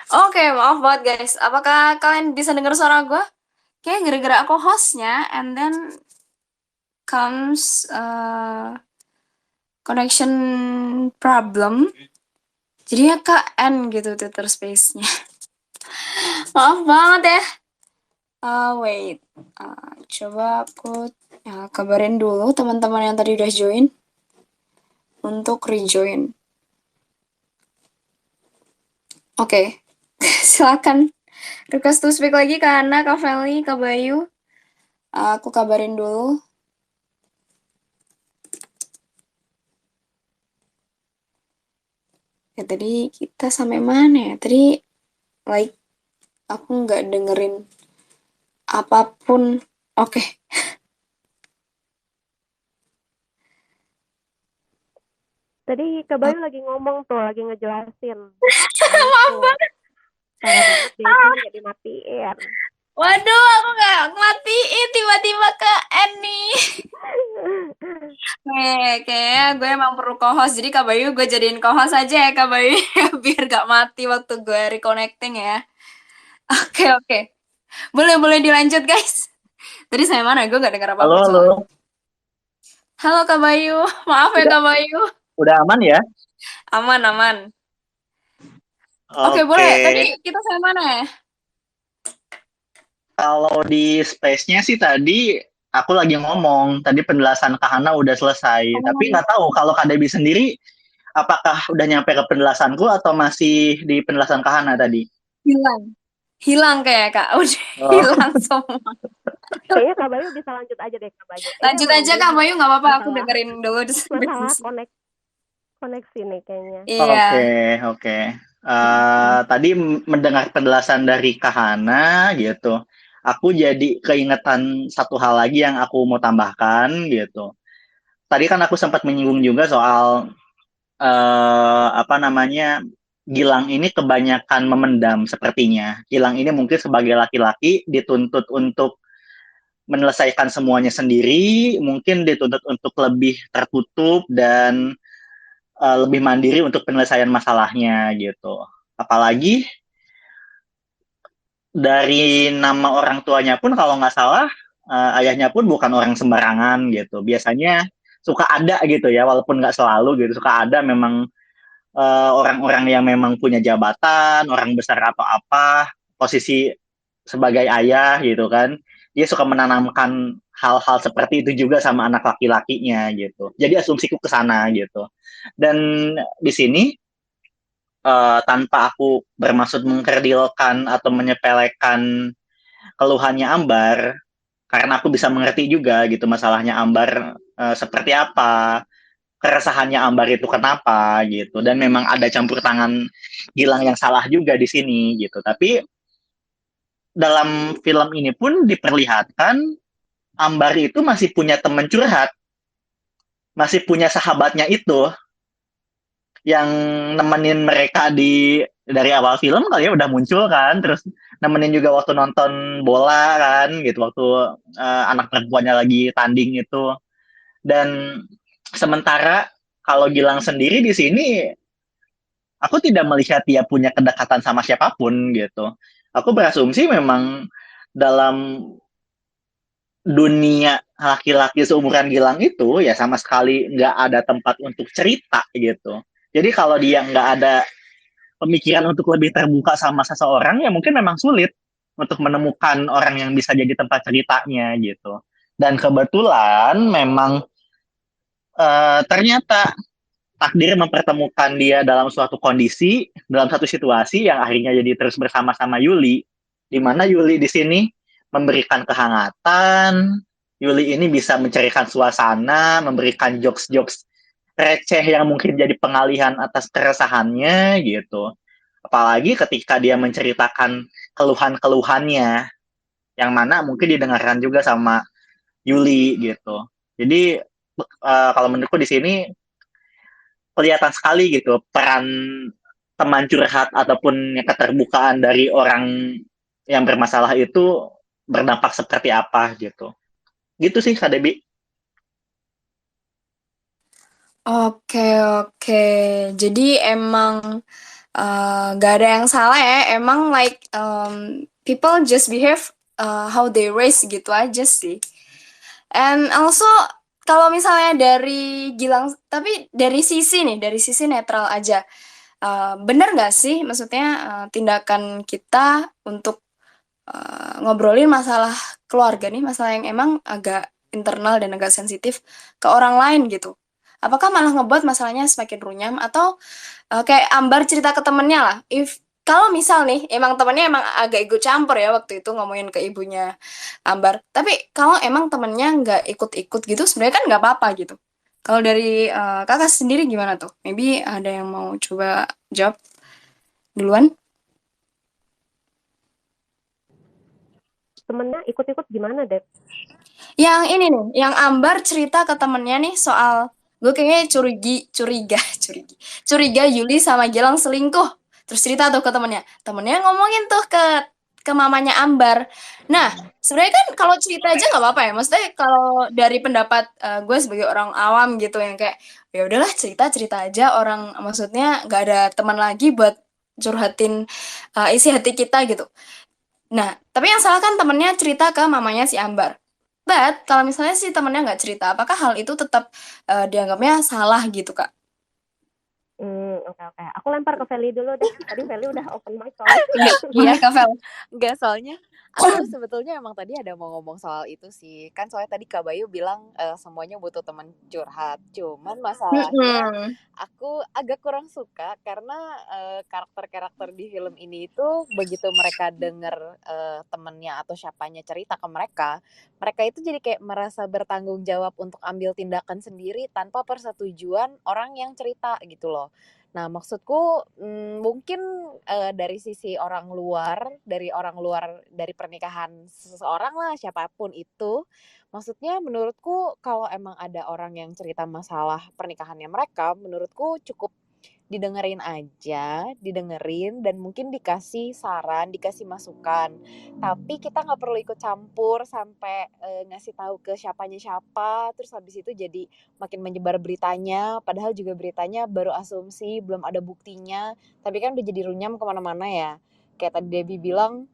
Oke, maaf banget guys. Apakah kalian bisa dengar suara gue? Kayak gara-gara aku hostnya, and then comes connection problem. Jadi ya N gitu Twitter space-nya. Maaf banget ya. Wait. Coba aku kabarin dulu teman-teman yang tadi udah join untuk rejoin. Oke, silakan request to speak lagi karena Kak Feli, Kak Bayu. Aku kabarin dulu. Ya tadi kita sampai mana ya? Tadi like aku nggak dengerin apapun. Oke. Tadi Kak Oh, Bayu lagi ngomong tuh, lagi ngejelasin maaf gitu. banget. Parah banget deh itu nggak dimatiin. Waduh, aku nggak matiin tiba-tiba ke N nih. Kayaknya gue emang perlu co-host. Jadi Kak Bayu gue jadiin co-host aja ya Kak Bayu. Biar gak mati waktu gue reconnecting ya. Oke, oke. Boleh, boleh dilanjut guys. Tadi saya mana? Gue gak dengar Halo, apapun soalnya. halo. Halo Kak Bayu. Maaf ya Udah, Kak Bayu. udah aman ya? Aman, aman. Oke, Oke. boleh. Tadi kita saya mana ya? Kalau di space-nya sih tadi aku lagi ngomong, tadi penjelasan Kahana udah selesai. Tapi Oh, nggak tahu kalau Kak Debi sendiri, apakah udah nyampe ke penjelasanku atau masih di penjelasan Kahana tadi? hilang. Hilang kayak Kak. Udah Oh, hilang semua. Kayaknya Kak Bayu bisa lanjut aja deh Kak Bayu. Ini Lanjut emang aja dia Kak Bayu, nggak apa-apa. Aku masalah dengerin dulu sampai masalah selesai. koneksi nih kayaknya. oke, Iya. oke. Tadi mendengar penjelasan dari Kahana gitu, aku jadi keingetan satu hal lagi yang aku mau tambahkan gitu. Tadi kan aku sempat menyinggung juga soal apa namanya, Gilang ini kebanyakan memendam sepertinya. Gilang ini mungkin sebagai laki-laki dituntut untuk menyelesaikan semuanya sendiri, mungkin dituntut untuk lebih tertutup dan lebih mandiri untuk penyelesaian masalahnya gitu. Apalagi dari nama orang tuanya pun kalau nggak salah ayahnya pun bukan orang sembarangan gitu. Biasanya suka ada gitu ya, walaupun nggak selalu gitu, suka ada memang orang-orang yang memang punya jabatan, orang besar atau apa, posisi sebagai ayah gitu kan, dia suka menanamkan hal-hal seperti itu juga sama anak laki-lakinya gitu. Jadi asumsiku ke sana gitu. Dan di sini tanpa aku bermaksud mengkerdilkan atau menyepelekan keluhannya Ambar, karena aku bisa mengerti juga gitu masalahnya Ambar seperti apa, keresahannya Ambar itu kenapa gitu, dan memang ada campur tangan Gilang yang salah juga di sini gitu. Tapi dalam film ini pun diperlihatkan Ambar itu masih punya teman curhat, masih punya sahabatnya itu yang nemenin mereka dari awal film kali ya udah muncul kan, terus nemenin juga waktu nonton bola kan gitu, waktu anak perempuannya lagi tanding itu. Dan sementara kalau Gilang sendiri di sini aku tidak melihat dia punya kedekatan sama siapapun gitu. Aku berasumsi memang dalam dunia laki-laki seumuran Gilang itu ya sama sekali nggak ada tempat untuk cerita gitu. Jadi kalau dia nggak ada pemikiran untuk lebih terbuka sama seseorang ya mungkin memang sulit untuk menemukan orang yang bisa jadi tempat ceritanya gitu. Dan kebetulan memang ternyata takdir mempertemukan dia dalam suatu kondisi, dalam satu situasi yang akhirnya jadi terus bersama-sama Yuli, di mana Yuli di sini memberikan kehangatan, Yuli ini bisa mencerikan suasana, memberikan jokes-jokes receh yang mungkin jadi pengalihan atas keresahannya gitu. Apalagi ketika dia menceritakan keluhan-keluhannya, yang mana mungkin didengarkan juga sama Yuli gitu. Jadi kalau menurutku di sini kelihatan sekali gitu peran teman curhat ataupun keterbukaan dari orang yang bermasalah itu berdampak seperti apa gitu. Gitu sih Kak Debi. Oke, oke. Jadi emang Gak ada yang salah ya, emang like people just behave how they raise gitu aja sih. And also kalau misalnya dari Gilang, tapi dari sisi nih, dari sisi netral aja, bener nggak sih maksudnya tindakan kita untuk ngobrolin masalah keluarga nih, masalah yang emang agak internal dan agak sensitif ke orang lain gitu. Apakah malah ngebuat masalahnya semakin runyam atau kayak Ambar cerita ke temennya lah. If kalau misal nih emang temennya emang agak ikut campur ya waktu itu ngomongin ke ibunya Ambar. Tapi kalau emang temennya nggak ikut-ikut gitu sebenarnya kan nggak apa-apa gitu. Kalau dari kakak sendiri gimana tuh? Maybe ada yang mau coba jawab duluan? Temennya ikut-ikut gimana, Dep? Yang ini nih, yang Ambar cerita ke temennya nih soal gue kayaknya curiga Yuli sama Gilang selingkuh. Terus cerita tuh ke temennya, temennya ngomongin tuh ke mamanya Ambar. Nah, sebenarnya kan kalau cerita aja nggak apa-apa ya. Maksudnya kalau dari pendapat gue sebagai orang awam gitu yang kayak ya udahlah cerita aja orang maksudnya nggak ada teman lagi buat curhatin isi hati kita gitu. Nah, tapi yang salah kan temennya cerita ke mamanya si Ambar. But, kalau misalnya si temennya nggak cerita, apakah hal itu tetap dianggapnya salah gitu, Kak? Oke. Aku lempar ke Feli dulu deh. Tadi Feli udah open mic soalnya. Iya, iya, Kak Fel. Enggak, soalnya aku sebetulnya emang tadi ada mau ngomong soal itu sih. Kan soalnya tadi Kak Bayu bilang semuanya butuh teman curhat. Cuman masalahnya Mm-mm. aku agak kurang suka karena karakter-karakter di film ini itu begitu mereka denger temennya atau siapanya cerita ke mereka, mereka itu jadi kayak merasa bertanggung jawab untuk ambil tindakan sendiri tanpa persetujuan orang yang cerita gitu loh. Nah, maksudku mungkin dari sisi orang luar dari pernikahan seseorang lah, siapapun itu, maksudnya menurutku kalau emang ada orang yang cerita masalah pernikahannya mereka, menurutku cukup didengerin dan mungkin dikasih saran, dikasih masukan. Tapi kita nggak perlu ikut campur sampai ngasih tahu ke siapanya siapa, terus habis itu jadi makin menyebar beritanya, padahal juga beritanya baru asumsi, belum ada buktinya, tapi kan udah jadi runyam kemana-mana ya. Kayak tadi Debbie bilang,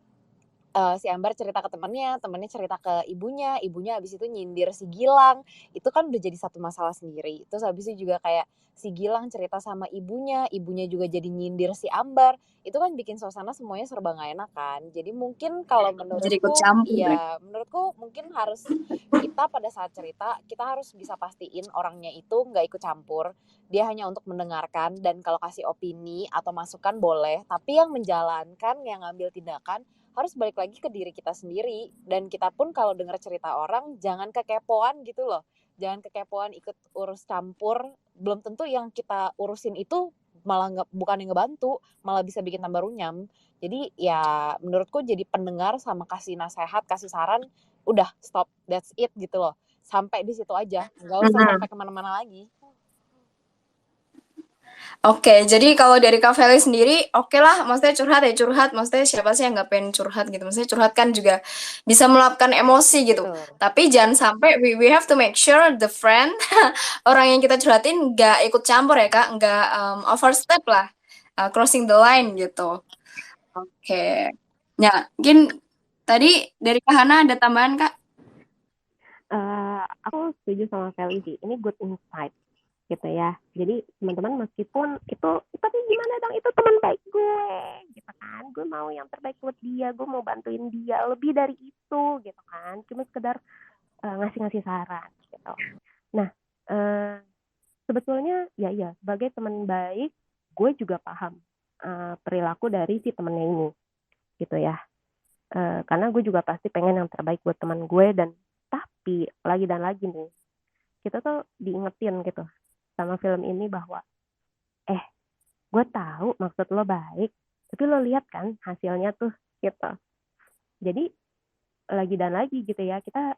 si Ambar cerita ke temannya cerita ke ibunya habis itu nyindir si Gilang, itu kan udah jadi satu masalah sendiri. Terus habis itu juga kayak si Gilang cerita sama ibunya juga jadi nyindir si Ambar, itu kan bikin suasana semuanya serba gak enak kan. Jadi mungkin kalau Jadi ikut menurutku, campur ya. iya menurutku mungkin harus kita pada saat cerita, kita harus bisa pastiin orangnya itu gak ikut campur, dia hanya untuk mendengarkan, dan kalau kasih opini atau masukan boleh, tapi yang menjalankan, yang ngambil tindakan harus balik lagi ke diri kita sendiri. Dan kita pun kalau dengar cerita orang jangan kekepoan gitu loh, jangan kekepoan ikut urus campur, belum tentu yang kita urusin itu malah bukan yang ngebantu, malah bisa bikin tambah runyam. Jadi ya menurutku jadi pendengar sama kasih nasihat, kasih saran, udah stop, that's it gitu loh, sampai di situ aja, nggak usah sampai kemana-mana lagi. Oke, jadi kalau dari Kak Feli sendiri, oke lah, maksudnya curhat ya curhat, maksudnya siapa sih yang nggak pengen curhat gitu, maksudnya curhat kan juga bisa meluapkan emosi gitu. Betul. Tapi jangan sampai we have to make sure the friend, orang yang kita curhatin nggak ikut campur ya Kak, nggak overstep lah, crossing the line gitu. Oke, ya mungkin tadi dari Kak Hana ada tambahan Kak? Aku setuju sama Feli sih. Ini good insight gitu ya. Jadi teman-teman meskipun itu tapi gimana dong, itu teman baik gue gitu kan. Gue mau yang terbaik buat dia, gue mau bantuin dia lebih dari itu gitu kan. Cuma sekedar ngasih saran gitu. Nah, sebetulnya ya sebagai teman baik, gue juga paham perilaku dari si temennya ini gitu ya. Karena gue juga pasti pengen yang terbaik buat teman gue, dan tapi lagi dan lagi nih, kita tuh diingetin gitu sama film ini bahwa gue tahu maksud lo baik, tapi lo lihat kan hasilnya tuh gitu. Jadi lagi dan lagi gitu ya, kita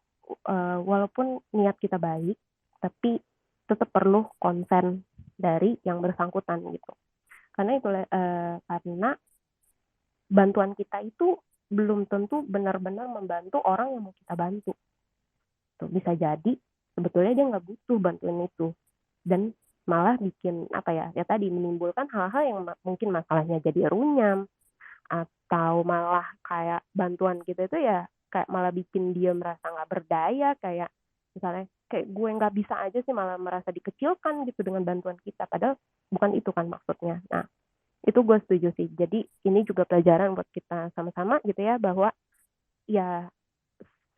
walaupun niat kita baik, tapi tetap perlu konsen dari yang bersangkutan gitu. Karena itu karena bantuan kita itu belum tentu benar-benar membantu orang yang mau kita bantu. Tuh, bisa jadi sebetulnya dia nggak butuh bantuan itu, dan malah bikin apa ya tadi menimbulkan hal-hal yang mungkin masalahnya jadi runyam, atau malah kayak bantuan kita itu ya kayak malah bikin dia merasa nggak berdaya, kayak misalnya kayak gue nggak bisa aja sih, malah merasa dikecilkan gitu dengan bantuan kita, padahal bukan itu kan maksudnya. Nah itu gue setuju sih, jadi ini juga pelajaran buat kita sama-sama gitu ya, bahwa ya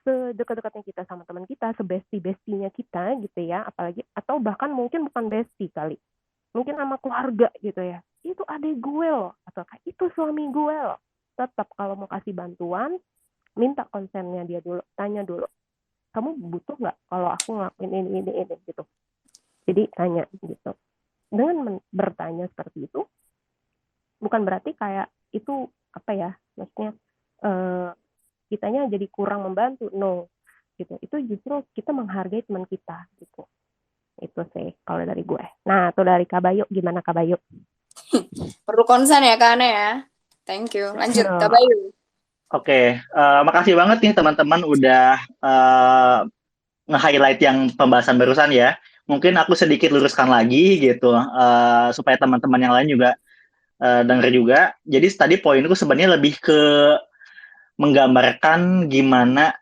sedekat-dekatnya kita sama teman kita, sebesti-bestinya kita gitu ya, apalagi atau bahkan mungkin bukan besti kali, mungkin sama keluarga gitu ya, itu adik gue loh, atau kayak itu suami gue loh, tetap kalau mau kasih bantuan minta konsennya dia dulu, tanya dulu, kamu butuh nggak kalau aku ngelakuin ini gitu, jadi tanya gitu. Dengan bertanya seperti itu bukan berarti kayak itu apa ya, maksudnya kitanya jadi kurang membantu, no gitu, itu justru kita menghargai teman kita gitu. Itu sih kalau dari gue. Nah tuh dari Kak Bayu, gimana Kak Bayu? Perlu konsen ya Kak Ane ya. Thank you. Lanjut Kak Bayu. Oke, makasih banget nih teman-teman udah nge-highlight yang pembahasan barusan ya. Mungkin aku sedikit luruskan lagi gitu, supaya teman-teman yang lain juga denger juga. Jadi tadi poinku sebenarnya lebih ke menggambarkan gimana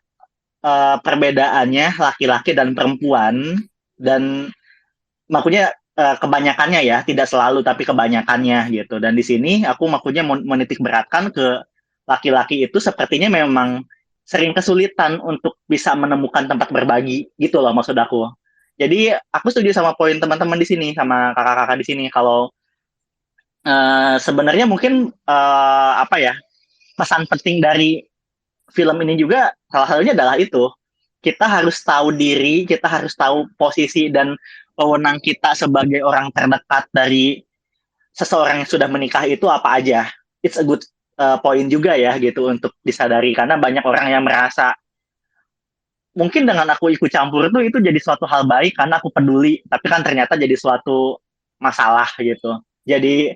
perbedaannya laki-laki dan perempuan, dan maksudnya kebanyakannya ya, tidak selalu tapi kebanyakannya gitu. Dan di sini aku maksudnya menitik beratkan ke laki-laki itu sepertinya memang sering kesulitan untuk bisa menemukan tempat berbagi gitu loh maksud aku. Jadi aku setuju sama poin teman-teman di sini, sama kakak-kakak di sini, kalau sebenarnya mungkin apa ya, pesan penting dari film ini juga salah satunya adalah itu, kita harus tahu diri, kita harus tahu posisi dan wewenang kita sebagai orang terdekat dari seseorang yang sudah menikah itu apa aja. It's a good point juga ya gitu untuk disadari, karena banyak orang yang merasa mungkin dengan aku ikut campur itu jadi suatu hal baik karena aku peduli, tapi kan ternyata jadi suatu masalah gitu. Jadi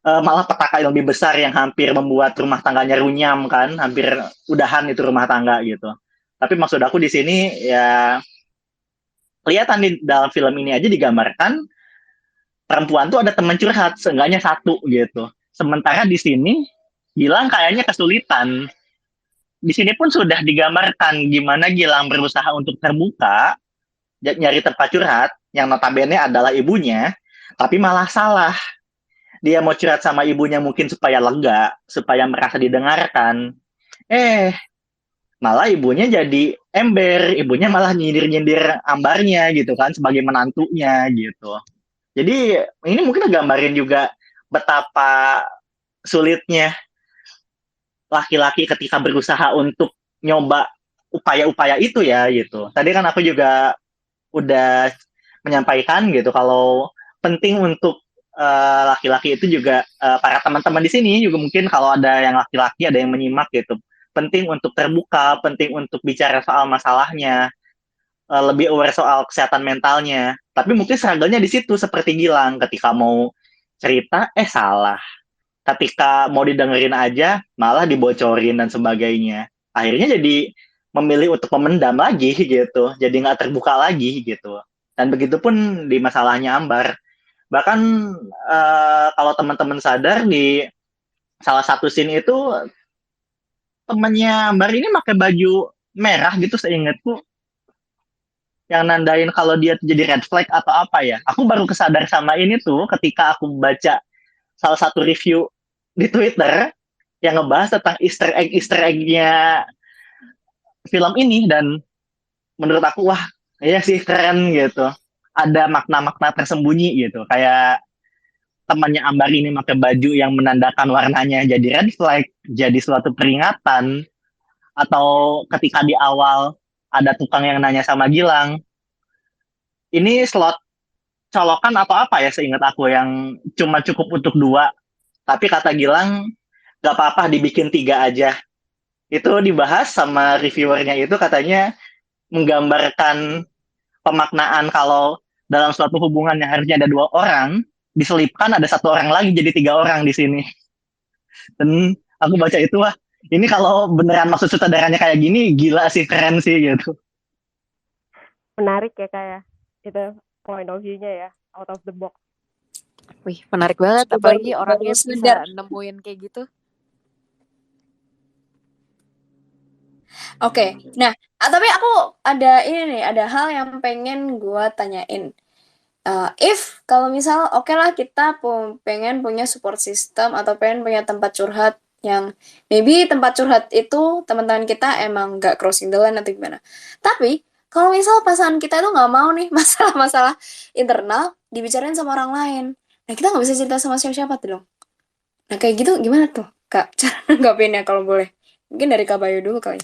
malah petaka yang lebih besar yang hampir membuat rumah tangganya runyam kan, hampir udahan itu rumah tangga gitu. Tapi maksud aku di sini ya, kelihatan di dalam film ini aja digambarkan perempuan tuh ada teman curhat seenggaknya satu gitu. Sementara di sini Gilang kayaknya kesulitan. Di sini pun sudah digambarkan gimana Gilang berusaha untuk terbuka, nyari tempat curhat, yang notabene adalah ibunya, tapi malah salah. Dia mau curhat sama ibunya mungkin supaya lega, supaya merasa didengarkan. Malah ibunya jadi ember, ibunya malah nyindir-nyindir ambarnya gitu kan, sebagai menantunya gitu. Jadi ini mungkin gambarin juga betapa sulitnya laki-laki ketika berusaha untuk nyoba upaya-upaya itu ya gitu. Tadi kan aku juga udah menyampaikan gitu kalau penting untuk laki-laki itu juga, para teman-teman di sini juga mungkin kalau ada yang laki-laki, ada yang menyimak gitu, penting untuk terbuka, penting untuk bicara soal masalahnya, lebih aware soal kesehatan mentalnya. Tapi mungkin struggle-nya di situ seperti Gilang, ketika mau cerita salah, ketika mau didengerin aja malah dibocorin dan sebagainya. Akhirnya jadi memilih untuk memendam lagi gitu, jadi nggak terbuka lagi gitu. Dan begitu pun di masalahnya Ambar. Bahkan kalau teman-teman sadar di salah satu scene itu temannya Ambar ini pakai baju merah gitu seingatku, yang nandain kalau dia jadi red flag atau apa ya. Aku baru kesadar sama ini tuh ketika aku baca salah satu review di Twitter yang ngebahas tentang Easter egg-nya film ini, dan menurut aku wah iya sih keren gitu, ada makna-makna tersembunyi gitu, kayak temannya Ambar ini pakai baju yang menandakan warnanya jadi red flag, jadi suatu peringatan, atau ketika di awal ada tukang yang nanya sama Gilang, ini slot colokan atau apa ya seingat aku, yang cuma cukup untuk 2, tapi kata Gilang gak apa-apa dibikin 3 aja. Itu dibahas sama reviewernya, itu katanya menggambarkan pemaknaan kalau dalam suatu hubungan yang harusnya ada 2 orang, diselipkan ada 1 orang lagi jadi 3 orang di sini. Dan aku baca itu, wah ini kalau beneran maksud sutradaranya kayak gini, gila sih, keren sih gitu. Menarik ya kayak itu point of view-nya ya. out of the box. Wih, menarik banget. Baru- Apalagi baru orangnya sadar. bisa nemuin kayak gitu. Oke, nah, tapi aku ada ini nih, ada hal yang pengen gue tanyain. If kalau misal oke lah kita pengen punya support system atau pengen punya tempat curhat yang maybe tempat curhat itu teman-teman kita emang nggak crossing the line atau gimana. Tapi kalau misal pasangan kita itu nggak mau nih masalah-masalah internal dibicarain sama orang lain, nah kita nggak bisa cerita sama siapa-siapa tuh dong. Nah kayak gitu gimana tuh Kak? Cara nanggapinnya kalau boleh. Mungkin dari Kak Bayu dulu kali.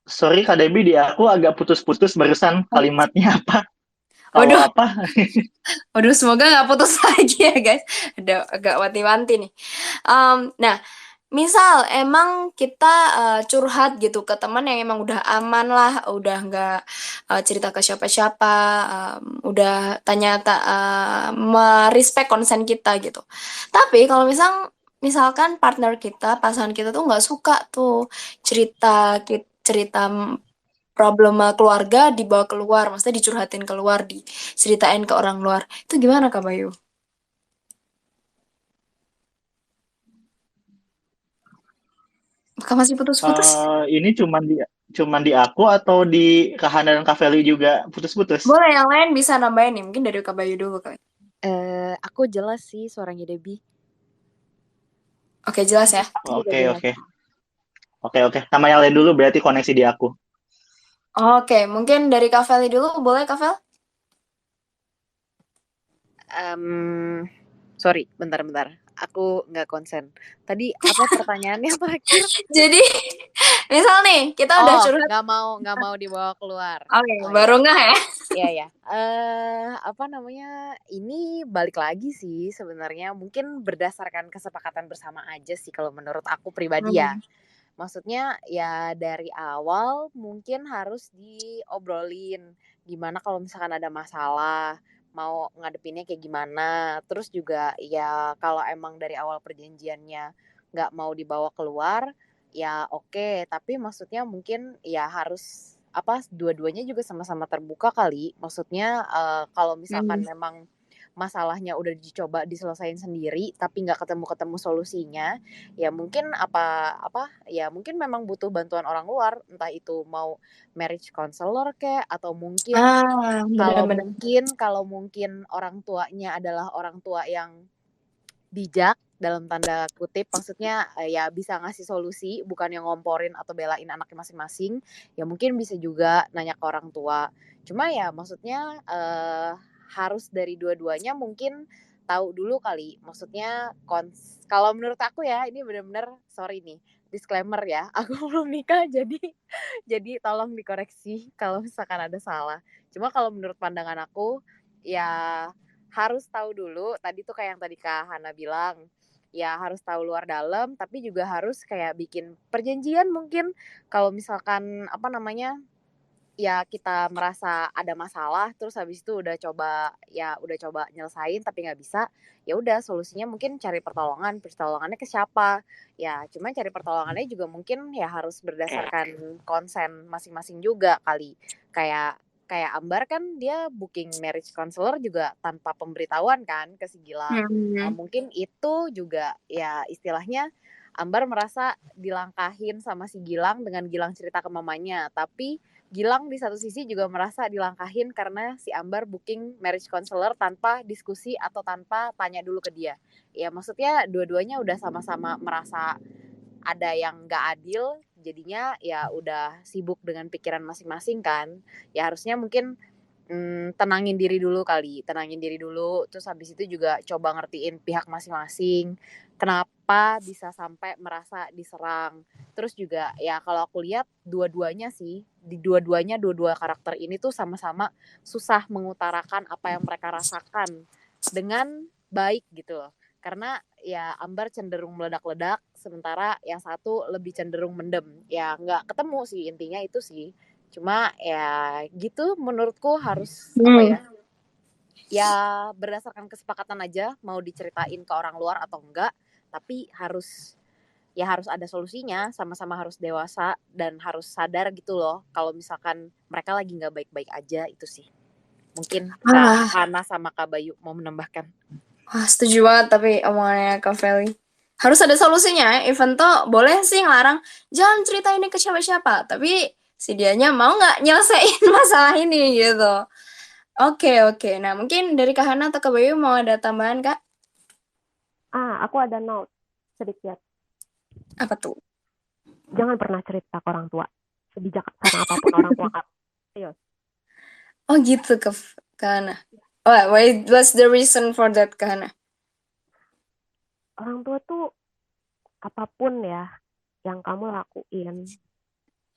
Sorry Kak Debbie, di aku agak putus-putus barusan kalimatnya apa? Kalau Waduh, apa? waduh, semoga nggak putus lagi ya guys. Ada agak wanti-wanti nih. Nah, misal emang kita curhat gitu ke teman yang emang udah aman lah, udah nggak cerita ke siapa-siapa, udah tanya merespek konsen kita gitu. Tapi kalau misalkan partner kita, pasangan kita tuh nggak suka tuh cerita cerita problem keluarga dibawa keluar, maksudnya dicurhatin keluar, diceritain ke orang luar. Itu gimana Kak Bayu? Kak masih putus-putus? Ini cuman di aku atau di Kahana dan Kak Feli juga putus-putus? Boleh yang lain bisa nambahin nih, mungkin dari Kak Bayu dulu kali. Aku jelas sih suaranya Debbie. Oke, jelas ya. Aku juga Oke, jelas. oke. Oke. Sama yang lain dulu berarti koneksi di aku. Oke, mungkin dari Kak Feli dulu, boleh Kak Fel? Sorry, bentar. Aku nggak konsen. Tadi apa pertanyaannya terakhir? Jadi, misal nih, kita udah curhat. nggak mau dibawa keluar. Oke, Oh, baru nggak ya? Iya. Apa namanya? Ini balik lagi sih sebenarnya. Mungkin berdasarkan kesepakatan bersama aja sih kalau menurut aku pribadi ya. Maksudnya ya dari awal mungkin harus diobrolin gimana kalau misalkan ada masalah, mau ngadepinnya kayak gimana. Terus juga ya kalau emang dari awal perjanjiannya nggak mau dibawa keluar, ya oke. Tapi maksudnya mungkin ya harus apa dua-duanya juga sama-sama terbuka kali. Maksudnya kalau misalkan memang masalahnya udah dicoba diselesain sendiri tapi nggak ketemu solusinya, ya mungkin ya mungkin memang butuh bantuan orang luar, entah itu mau marriage counselor kayak atau mungkin Benar-benar. kalau mungkin orang tuanya adalah orang tua yang bijak dalam tanda kutip, maksudnya ya bisa ngasih solusi bukan yang ngomporin atau belain anaknya masing-masing, ya mungkin bisa juga nanya ke orang tua. Cuma ya maksudnya harus dari dua-duanya mungkin tahu dulu kali, maksudnya kalau menurut aku ya ini benar-benar sorry nih disclaimer ya, aku belum nikah jadi tolong dikoreksi kalau misalkan ada salah. Cuma kalau menurut pandangan aku ya harus tahu dulu, tadi tuh kayak yang tadi Kak Hana bilang, ya harus tahu luar dalam, tapi juga harus kayak bikin perjanjian mungkin kalau misalkan apa namanya, ya kita merasa ada masalah, terus habis itu udah coba nyelesain tapi nggak bisa, ya udah solusinya mungkin cari pertolongannya ke siapa, ya cuma cari pertolongannya juga mungkin ya harus berdasarkan konsen masing-masing juga kali, kayak kayak Ambar kan dia booking marriage counselor juga tanpa pemberitahuan kan ke si Gilang. Nah, mungkin itu juga ya istilahnya Ambar merasa dilangkahin sama si Gilang dengan Gilang cerita ke mamanya, tapi Gilang di satu sisi juga merasa dilangkahin karena si Ambar booking marriage counselor tanpa diskusi atau tanpa tanya dulu ke dia. Ya maksudnya dua-duanya udah sama-sama merasa ada yang gak adil, jadinya ya udah sibuk dengan pikiran masing-masing kan. Ya harusnya mungkin tenangin diri dulu, terus habis itu juga coba ngertiin pihak masing-masing kenapa bisa sampai merasa diserang. Terus juga ya kalau aku lihat dua-duanya sih, dua karakter ini tuh sama-sama susah mengutarakan apa yang mereka rasakan dengan baik gitu loh. Karena ya Ambar cenderung meledak-ledak, sementara yang satu lebih cenderung mendem. Ya nggak ketemu sih, intinya itu sih. Cuma ya gitu menurutku harus apa ya? Ya berdasarkan kesepakatan aja mau diceritain ke orang luar atau enggak, tapi harus ada solusinya, sama-sama harus dewasa dan harus sadar gitu loh kalau misalkan mereka lagi nggak baik-baik aja, itu sih Mungkin Ah. Kak Hana sama Kak Bayu mau menambahkan. Setuju banget tapi omongannya Kak Feli. Harus ada solusinya. Event tuh boleh sih ngelarang, jangan cerita ini ke siapa-siapa. Tapi si dianya mau nggak nyelesain masalah ini gitu. Oke. Nah mungkin dari Kak Hana atau Kak Bayu mau ada tambahan Kak? Aku ada note sedikit. Apa tuh? Jangan pernah cerita ke orang tua. Sebijaksana apapun orang tua kamu. Serius. Oh gitu Kak Hana. What's the reason for that Kak Hana? Orang tua tuh apapun ya yang kamu lakuin,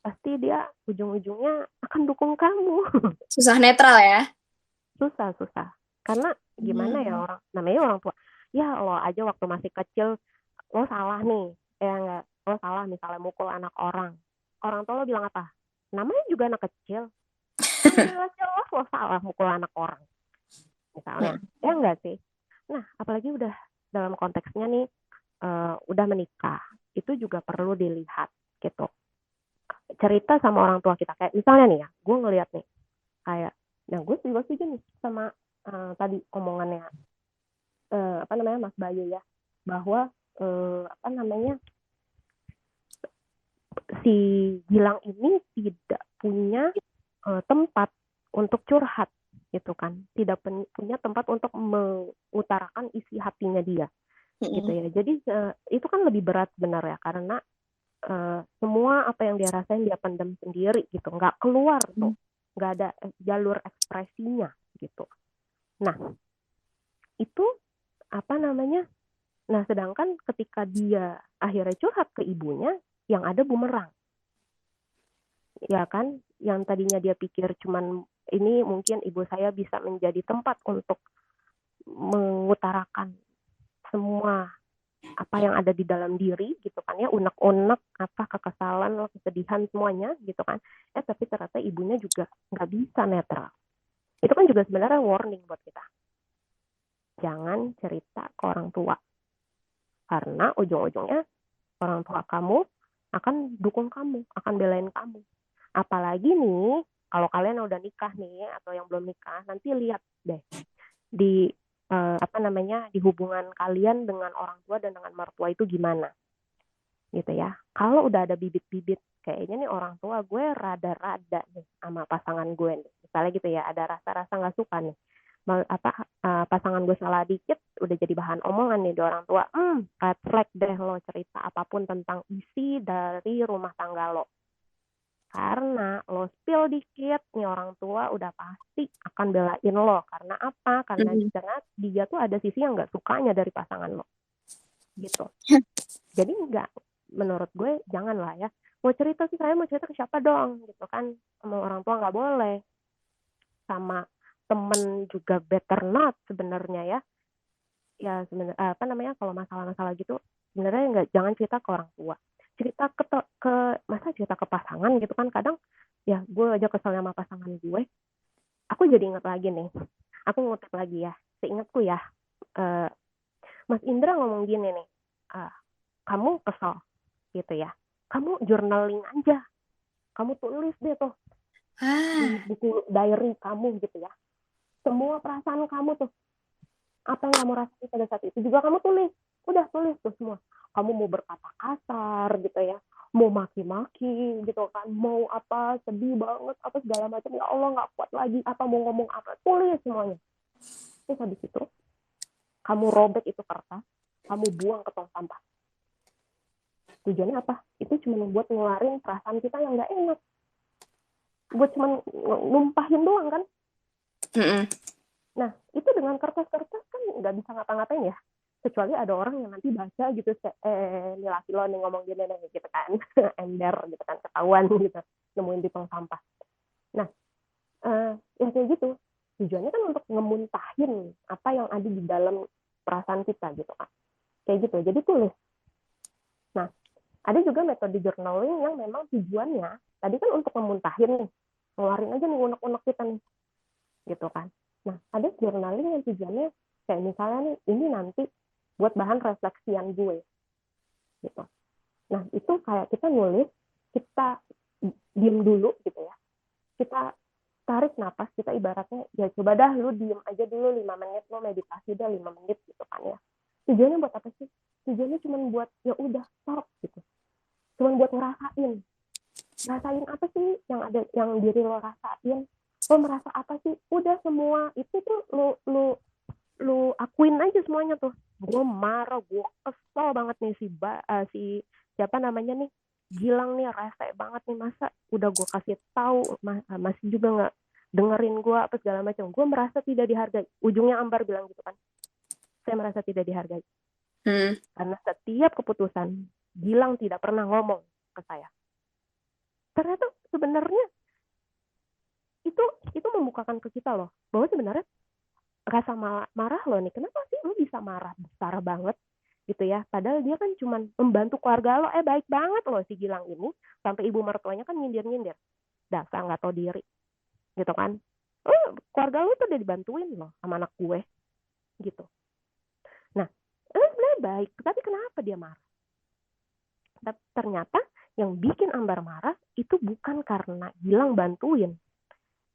pasti dia ujung-ujungnya akan dukung kamu. Susah netral ya? Susah. Karena gimana ya, namanya orang tua. Ya lo aja waktu masih kecil, lo salah nih. Enggak, lo salah misalnya mukul anak orang. Orang tua lo bilang apa? Namanya juga anak kecil. Kan jelas-jelas lo salah mukul anak orang. Misalnya. Ya enggak sih? Nah, apalagi udah dalam konteksnya nih, udah menikah. Itu juga perlu dilihat gitu. Cerita sama orang tua kita. Kayak misalnya nih ya, gue ngeliat nih. Kayak, nah gue juga setuju nih sama tadi omongannya Mas Bayu ya, bahwa si Gilang ini tidak punya tempat untuk curhat gitu kan, tidak punya tempat untuk mengutarakan isi hatinya dia gitu ya. Jadi itu kan lebih berat sebenarnya, karena semua apa yang dia rasain dia pendam sendiri gitu, nggak keluar tuh, nggak ada jalur ekspresinya gitu. Nah itu nah sedangkan ketika dia akhirnya curhat ke ibunya, yang ada bumerang ya kan, yang tadinya dia pikir cuman ini mungkin ibu saya bisa menjadi tempat untuk mengutarakan semua apa yang ada di dalam diri gitu kan ya, unek-unek apa kekesalan, kesedihan semuanya gitu kan, tapi ternyata ibunya juga nggak bisa netral. Itu kan juga sebenarnya warning buat kita, jangan cerita ke orang tua, karena ujung-ujungnya orang tua kamu akan dukung kamu, akan belain kamu. Apalagi nih kalau kalian udah nikah nih, atau yang belum nikah, nanti lihat deh di di hubungan kalian dengan orang tua dan dengan mertua itu gimana gitu ya. Kalau udah ada bibit-bibit kayaknya nih orang tua gue rada-rada nih sama pasangan gue nih, misalnya gitu ya, ada rasa-rasa nggak suka nih, pasangan gue salah dikit udah jadi bahan omongan nih di orang tua, red flag deh lo cerita apapun tentang isi dari rumah tangga lo. Karena lo spill dikit nih, orang tua udah pasti akan belain lo. Karena apa? Karena dia tuh ada sisi yang gak sukanya dari pasangan lo gitu. Jadi menurut gue jangan lah ya, mau cerita sih saya mau cerita ke siapa dong gitu kan, sama orang tua gak boleh, sama temen juga better not sebenarnya ya sebenarnya kalau masalah-masalah gitu sebenarnya jangan cerita ke orang tua, cerita cerita ke pasangan gitu kan. Kadang ya gue aja kesel sama pasangan gue, aku jadi ingat lagi nih, aku ngutip lagi ya, seingatku ya, Mas Indra ngomong gini nih, kamu kesel gitu ya, kamu journaling aja, kamu tulis deh tuh di buku diary kamu gitu ya, semua perasaan kamu tuh, apa yang kamu rasain pada saat itu juga kamu tulis tuh semua. Kamu mau berkata kasar gitu ya, mau maki-maki gitu kan, mau apa, sedih banget apa segala macam, ya Allah nggak kuat lagi, apa mau ngomong apa, tulis semuanya. Terus habis itu kamu robek itu kertas, kamu buang ke tong sampah. Tujuannya apa? Itu cuma membuat ngeluarin perasaan kita yang nggak enak, buat cuma numpahin doang kan. Nah itu dengan kertas-kertas kan nggak bisa ngapa-ngapain ya, kecuali ada orang yang nanti baca gitu, ini laki lo nih ngomong gini nih gitu kan, ember gitu kan, ketahuan gitu nemuin di tong sampah. Nah ya kayak gitu, tujuannya kan untuk ngemuntahin apa yang ada di dalam perasaan kita gitu kan, kayak gitu, jadi tulis. Nah ada juga metode journaling yang memang tujuannya tadi kan untuk ngemuntahin nih, ngeluarin aja nih unek-unek kita nih gitu kan. Nah ada journaling yang tujuannya kayak misalnya nih, ini nanti buat bahan refleksian gue gitu. Nah itu kayak kita nulis, kita diem dulu gitu ya, kita tarik napas, kita ibaratnya ya coba dah lu diem aja dulu 5 menit, lu meditasi dah 5 menit gitu kan ya. Tujuannya buat apa sih? Tujuannya cuma buat ya udah stop gitu, cuma buat ngerasain apa sih yang ada, yang diri lo rasain, lo merasa apa sih, udah semua itu tuh lu akuin aja semuanya tuh. Gue marah, gue kesel banget nih si siapa namanya nih, Gilang nih rese banget nih, masa udah gue kasih tahu masih juga nggak dengerin gue apa segala macam. Gue merasa tidak dihargai. Ujungnya Ambar bilang gitu kan, saya merasa tidak dihargai karena setiap keputusan Gilang tidak pernah ngomong ke saya. Ternyata sebenarnya itu membukakan ke kita loh, bahwa sebenarnya rasa marah lo nih, kenapa sih lo bisa marah besar banget gitu ya, padahal dia kan cuma membantu keluarga lo, baik banget loh si Gilang ini, sampai ibu mertuanya kan nyindir dasar nggak tahu diri gitu kan. Keluarga lo tuh udah dibantuin loh sama anak gue gitu. Nah, sebenarnya baik, tapi kenapa dia marah? Ternyata yang bikin Ambar marah itu bukan karena Gilang bantuin,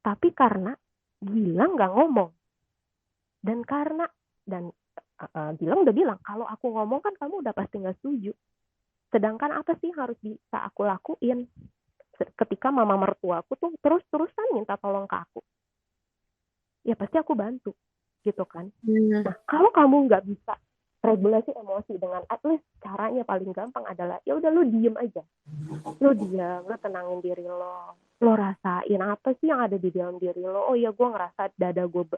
tapi karena Gilang nggak ngomong. Dan Gilang udah bilang, kalau aku ngomong kan kamu udah pasti nggak setuju. Sedangkan apa sih harus bisa aku lakuin ketika mama mertuaku tuh terus-terusan minta tolong ke aku? Ya pasti aku bantu, gitu kan. Nah, kalau kamu nggak bisa regulasi emosi dengan, at least caranya paling gampang adalah ya udah lu diem aja, lu diam, lu tenangin diri lo rasain apa sih yang ada di dalam diri lo. Oh ya, gue ngerasa dada gue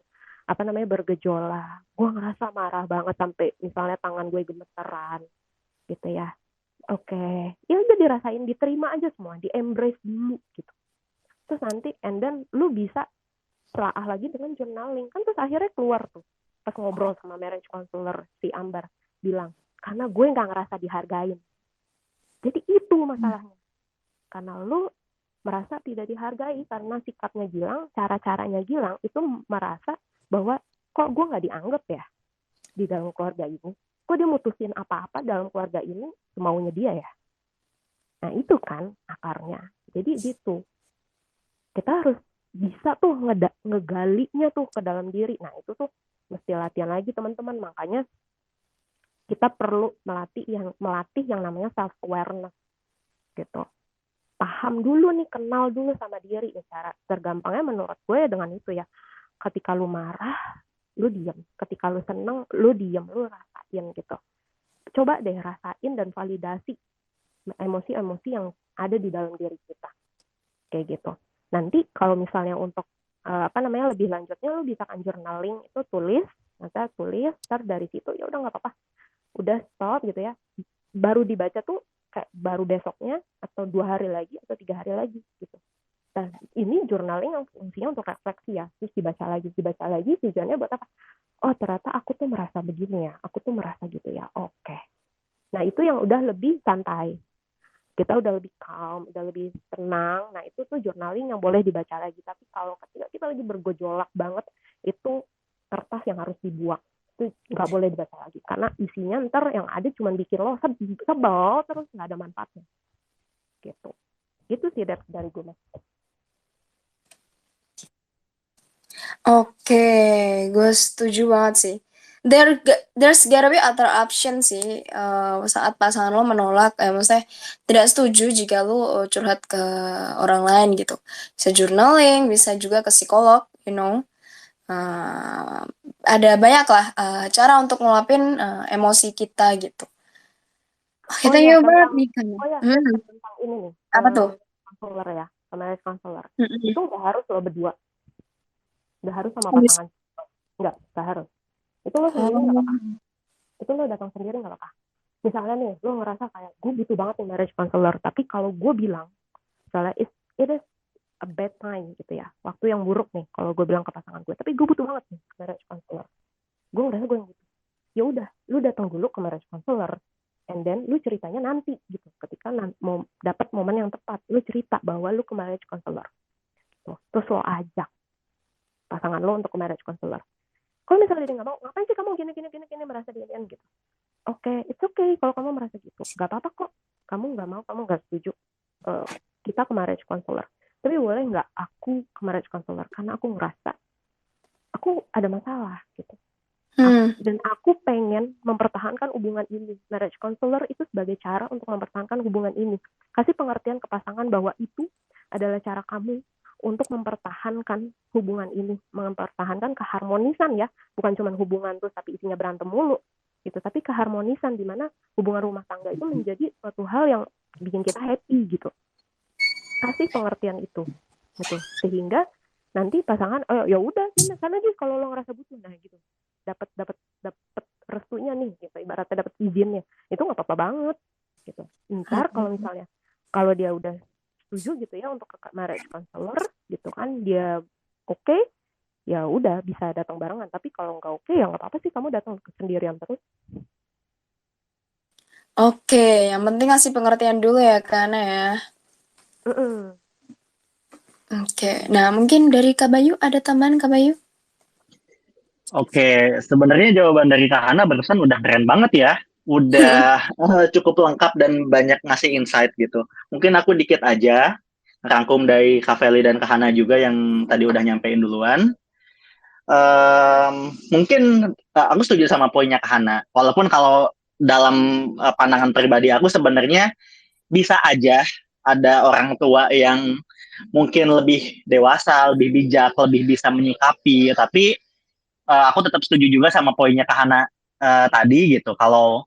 bergejolak, gue ngerasa marah banget sampai misalnya tangan gue gemeteran gitu ya. Oke, ya udah dirasain, diterima aja semua, di embrace dulu gitu. Terus nanti and then lu bisa telaah lagi dengan journaling kan. Terus akhirnya keluar tuh pas ngobrol sama marriage counselor, si Ambar bilang, karena gue nggak ngerasa dihargain. Jadi itu masalahnya, karena lu merasa tidak dihargai karena sikapnya Gilang, cara-caranya Gilang itu merasa bahwa kok gue nggak dianggap ya di dalam keluarga ini, kok dia mutusin apa-apa dalam keluarga ini semaunya dia ya. Nah itu kan akarnya. Jadi gitu, kita harus bisa tuh ngegalinya tuh ke dalam diri. Nah itu tuh mesti latihan lagi teman-teman. Makanya kita perlu melatih yang namanya self awareness gitu. Paham dulu nih, kenal dulu sama diri. Cara tergampangnya menurut gue dengan itu ya, ketika lu marah lu diam, ketika lu seneng lu diam, lu rasain gitu. Coba deh rasain dan validasi emosi-emosi yang ada di dalam diri kita kayak gitu. Nanti kalau misalnya untuk lebih lanjutnya, lu bisa kan journaling, itu tulis ntar dari situ ya udah nggak apa-apa, udah stop gitu ya, baru dibaca tuh kayak baru besoknya atau 2 hari lagi atau 3 hari lagi gitu. Nah ini journaling yang fungsinya untuk refleksi ya, terus dibaca lagi tujuannya buat apa? Oh ternyata aku tuh merasa begini ya, aku tuh merasa gitu ya, oke. Nah itu yang udah lebih santai, kita udah lebih calm, udah lebih tenang. Nah itu tuh journaling yang boleh dibaca lagi. Tapi kalau ketika kita lagi bergejolak banget, itu kertas yang harus dibuang, itu nggak boleh dibaca lagi karena isinya ntar yang ada cuma bikin lo sebel terus nggak ada manfaatnya gitu sih dari gue. Oke, gue setuju banget sih. There's gotta be other option sih saat pasangan lo menolak, maksudnya tidak setuju jika lo curhat ke orang lain gitu. Bisa journaling, bisa juga ke psikolog, you know. Ada banyak lah cara untuk ngelapin emosi kita gitu. Oke, thank you banget nih kan. Tentang ini nih. Apa tuh? Counselor ya, marriage counselor. Mm-mm. Itu nggak harus lo berdua, nggak harus sama pasangan. Nggak harus. Itu lo sendiri nggak apa-apa. Itu lo datang sendiri nggak apa-apa. Misalnya nih, lo ngerasa kayak gue butuh banget nih marriage counselor, tapi kalau gue bilang, misalnya it is a bad time gitu ya, waktu yang buruk nih kalau gue bilang ke pasangan gue, tapi gue butuh banget nih marriage counselor, gue ngerasa gue yang butuh, ya udah lu datang dulu ke marriage counselor and then lu ceritanya nanti gitu, ketika mau dapat momen yang tepat lu cerita bahwa lu ke marriage counselor tuh. Terus lo ajak pasangan lo untuk ke marriage counselor. Kalau misalnya dia nggak mau, ngapain sih kamu gini merasa dirian gitu, it's okay kalau kamu merasa gitu, nggak apa-apa kok, kamu nggak mau, kamu nggak setuju kita ke marriage counselor, tapi boleh nggak aku ke marriage counselor karena aku ngerasa aku ada masalah gitu. Dan aku pengen mempertahankan hubungan ini. Marriage counselor itu sebagai cara untuk mempertahankan hubungan ini. Kasih pengertian ke pasangan bahwa itu adalah cara kamu untuk mempertahankan hubungan ini, mempertahankan keharmonisan ya, bukan cuma hubungan terus tapi isinya berantem mulu gitu, tapi keharmonisan di mana hubungan rumah tangga itu menjadi suatu hal yang bikin kita happy gitu. Kasih pengertian itu gitu, sehingga nanti pasangan ya udah sana aja kalau lo ngerasa butuh, nah gitu, dapat restunya nih gitu, ibaratnya dapat izinnya, itu nggak apa-apa banget gitu. Ntar kalau misalnya kalau dia udah setuju gitu ya untuk ke marriage counselor gitu kan, dia oke, ya udah bisa datang barengan. Tapi kalau nggak oke ya nggak apa-apa sih kamu datang sendirian terus. Oke, yang penting kasih pengertian dulu ya Kana ya. Oke, nah mungkin dari Kak Bayu ada tambahan Kak Bayu? Oke, sebenarnya jawaban dari Kak Hana barusan udah keren banget ya. Udah cukup lengkap dan banyak ngasih insight gitu. Mungkin aku dikit aja rangkum dari Kak Feli dan Kak Hana juga yang tadi udah nyampein duluan. Mungkin aku setuju sama poinnya Kak Hana. Walaupun kalau dalam pandangan pribadi aku sebenarnya bisa aja ada orang tua yang mungkin lebih dewasa, lebih bijak, lebih bisa menyikapi. Tapi aku tetap setuju juga sama poinnya Kak Hana tadi gitu. Kalau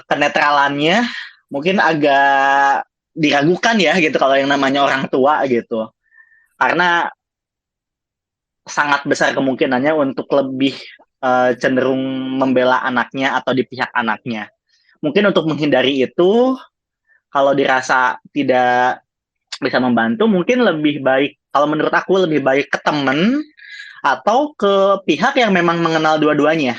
kenetralannya mungkin agak diragukan ya gitu kalau yang namanya orang tua gitu. Karena sangat besar kemungkinannya untuk lebih cenderung membela anaknya atau di pihak anaknya. Mungkin untuk menghindari itu, kalau dirasa tidak bisa membantu, mungkin lebih baik, kalau menurut aku lebih baik ke temen atau ke pihak yang memang mengenal dua-duanya.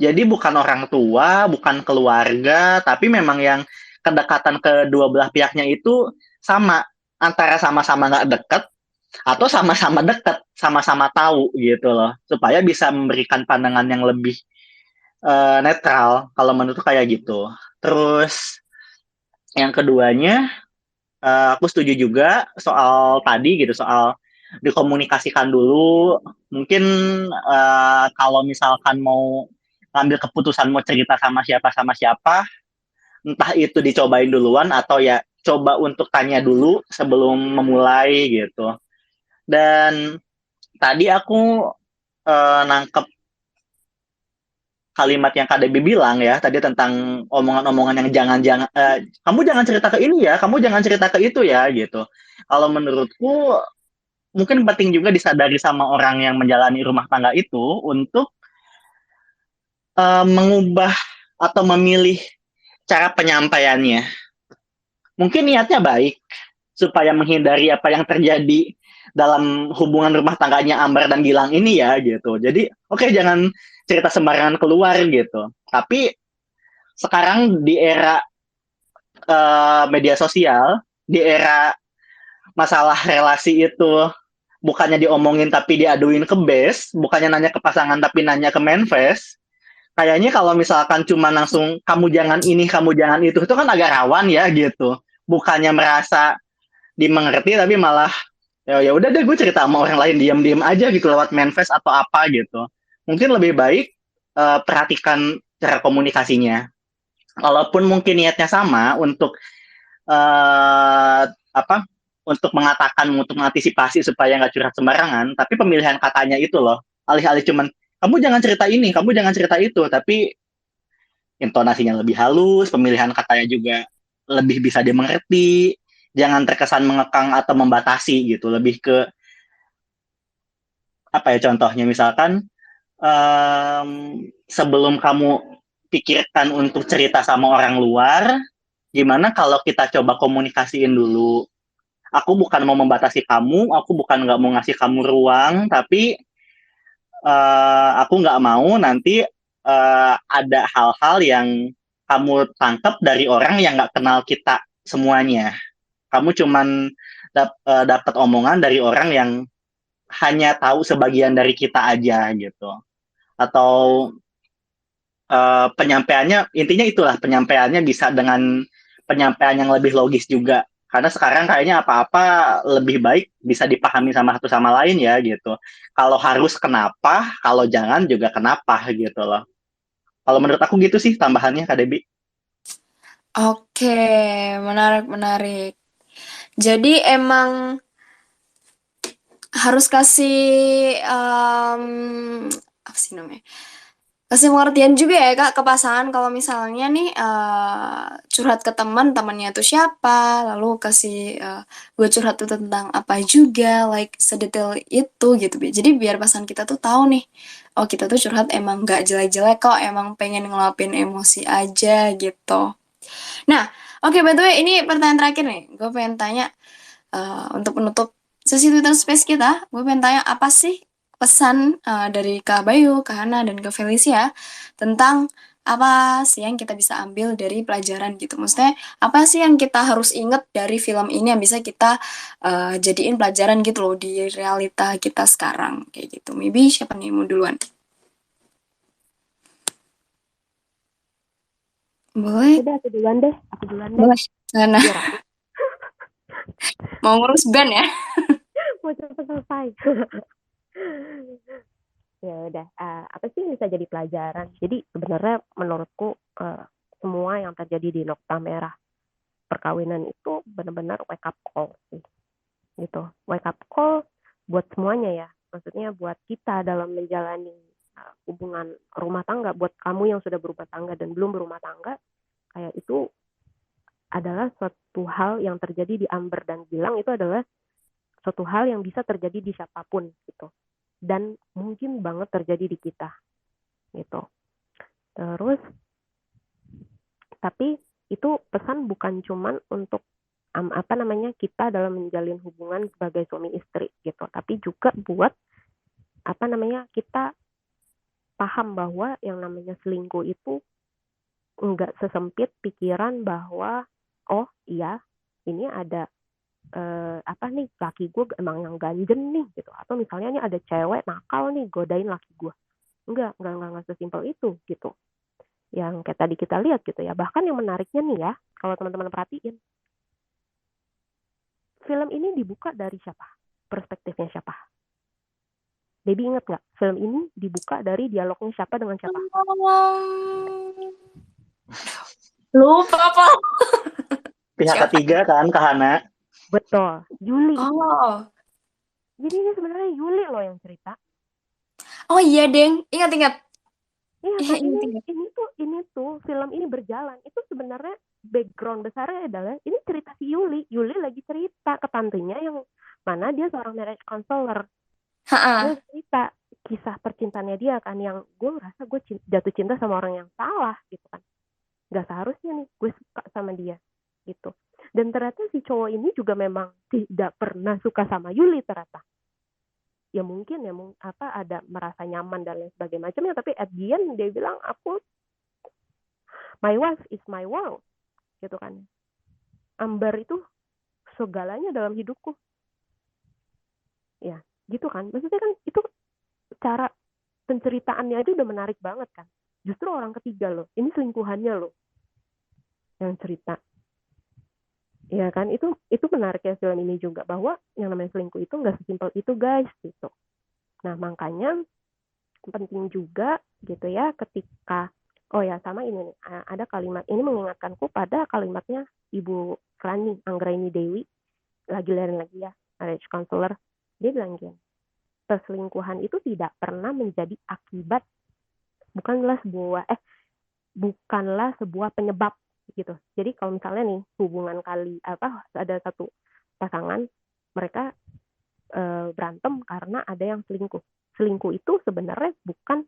Jadi bukan orang tua, bukan keluarga, tapi memang yang kedekatan kedua belah pihaknya itu sama, antara sama-sama nggak deket atau sama-sama deket, sama-sama tahu gitu loh, supaya bisa memberikan pandangan yang lebih netral. Kalau menurutku kayak gitu. Terus yang keduanya, aku setuju juga soal tadi gitu, soal dikomunikasikan dulu. Mungkin kalau misalkan mau ngambil keputusan mau cerita sama siapa, entah itu dicobain duluan atau ya coba untuk tanya dulu sebelum memulai gitu. Dan tadi aku nangkep kalimat yang Kak Debbie bilang ya tadi tentang omongan-omongan yang jangan-jangan kamu jangan cerita ke ini ya, kamu jangan cerita ke itu ya gitu. Kalau menurutku mungkin penting juga disadari sama orang yang menjalani rumah tangga itu untuk mengubah atau memilih cara penyampaiannya. Mungkin niatnya baik supaya menghindari apa yang terjadi dalam hubungan rumah tangganya Ambar dan Gilang ini ya gitu. Jadi oke, jangan cerita sembarangan keluar gitu. Tapi sekarang di era media sosial, di era masalah relasi itu bukannya diomongin tapi diaduin ke base, bukannya nanya ke pasangan tapi nanya ke manifest. Kayaknya kalau misalkan cuma langsung kamu jangan ini, kamu jangan itu kan agak rawan ya gitu. Bukannya merasa dimengerti tapi malah ya udah deh gue cerita sama orang lain diam-diam aja gitu lewat manifest atau apa gitu. Mungkin lebih baik perhatikan cara komunikasinya. Walaupun mungkin niatnya sama untuk apa untuk mengatakan, untuk mengantisipasi supaya nggak curhat sembarangan, tapi pemilihan katanya itu loh, alih-alih cuman kamu jangan cerita ini, kamu jangan cerita itu, tapi intonasinya lebih halus, pemilihan katanya juga lebih bisa dimengerti, jangan terkesan mengekang atau membatasi gitu, lebih ke apa ya contohnya, misalkan sebelum kamu pikirkan untuk cerita sama orang luar, gimana kalau kita coba komunikasiin dulu. Aku bukan mau membatasi kamu, aku bukan nggak mau ngasih kamu ruang, tapi aku nggak mau nanti ada hal-hal yang kamu tangkap dari orang yang nggak kenal kita semuanya. Kamu cuman dapat omongan dari orang yang hanya tahu sebagian dari kita aja gitu. Atau penyampaiannya, intinya itulah, penyampaiannya bisa dengan penyampaian yang lebih logis juga. Karena sekarang kayaknya apa-apa lebih baik bisa dipahami sama satu sama lain ya gitu. Kalau harus kenapa, kalau jangan juga kenapa gitu loh. Kalau menurut aku gitu sih tambahannya Kak Debi. Oke, menarik, menarik. Jadi emang harus kasih apa sih namanya? Kasih pengertian juga ya Kak ke pasangan kalau misalnya nih curhat ke teman, temannya tuh siapa, lalu kasih gue curhat tuh tentang apa juga, like sedetail itu gitu. Jadi biar pasangan kita tuh tahu nih, oh kita tuh curhat emang gak jelek-jelek kok, emang pengen ngelapin emosi aja gitu. Nah, oke by the way ini pertanyaan terakhir nih, gue pengen tanya untuk penutup sesi Twitter Space kita, gue pengen tanya apa sih pesan dari Kak Bayu, Kak Hana, dan Kak Felicia tentang apa sih yang kita bisa ambil dari pelajaran gitu. Maksudnya apa sih yang kita harus ingat dari film ini yang bisa kita jadiin pelajaran gitu loh di realita kita sekarang kayak gitu. Maybe siapa nih yang mau duluan? Boleh, Aku duluan deh. boleh. Hana, Biar aku mau ngurus band ya? mau cepet selesai. Ya udah, apa sih yang bisa jadi pelajaran? Jadi sebenarnya menurutku semua yang terjadi di Nokta Merah perkawinan itu benar-benar wake up call sih. Gitu. Wake up call buat semuanya ya. Maksudnya buat kita dalam menjalani hubungan rumah tangga, buat kamu yang sudah berumah tangga dan belum berumah tangga, kayak itu adalah suatu hal yang terjadi di Amber dan Gilang, itu adalah suatu hal yang bisa terjadi di siapapun gitu. Dan mungkin banget terjadi di kita gitu. Terus tapi itu pesan bukan cuman untuk apa namanya kita dalam menjalin hubungan sebagai suami istri gitu, tapi juga buat apa namanya kita paham bahwa yang namanya selingkuh itu enggak sesempit pikiran bahwa oh iya ini ada apa nih laki gue emang yang ganjen nih gitu, atau misalnya nih ada cewek nakal nih godain laki gue. Enggak sesimpel itu gitu. Yang kayak tadi kita lihat gitu ya. Bahkan yang menariknya nih ya, kalau teman-teman perhatiin, film ini dibuka dari siapa? Perspektifnya siapa? Baby inget nggak? Film ini dibuka dari dialognya siapa dengan siapa? Lupa apa? Pihak Siapa? ketiga kan Kak Hana. Betul, Yuli. Oh, Jadi ini sebenarnya Yuli loh yang cerita. oh iya deng, ingat-ingat. Iya Iya kan, ingat-ingat. ini tuh film ini berjalan. Itu sebenarnya background besarnya adalah ini cerita si Yuli. Yuli lagi cerita ke tantenya yang mana dia seorang marriage counselor. Dia cerita kisah percintaannya dia kan, yang gue ngerasa gue jatuh cinta sama orang yang salah gitu kan. Gak seharusnya nih gue suka sama dia gitu. Dan ternyata si cowok ini juga memang tidak pernah suka sama Yuli ternyata. Ya mungkin ya apa ada merasa nyaman dan lain sebagainya macamnya, tapi at the end dia bilang aku my wife is my world gitu kan. Amber itu segalanya dalam hidupku. Ya, gitu kan. Maksudnya kan itu cara penceritaannya itu udah menarik banget kan. Justru orang ketiga loh, ini selingkuhannya loh yang cerita. Ya kan, itu menarik ya film ini juga, bahwa yang namanya selingkuh itu nggak sesimpel itu guys gitu. Nah makanya penting juga gitu ya ketika oh ya sama ini nih, ada kalimat ini mengingatkanku pada kalimatnya Ibu Rani Anggraini Dewi lagi ya marriage counselor. Dia bilang gini, perselingkuhan itu tidak pernah menjadi akibat, bukanlah sebuah penyebab gitu. Jadi kalau misalnya nih hubungan ada satu pasangan mereka berantem karena ada yang selingkuh. Selingkuh itu sebenarnya bukan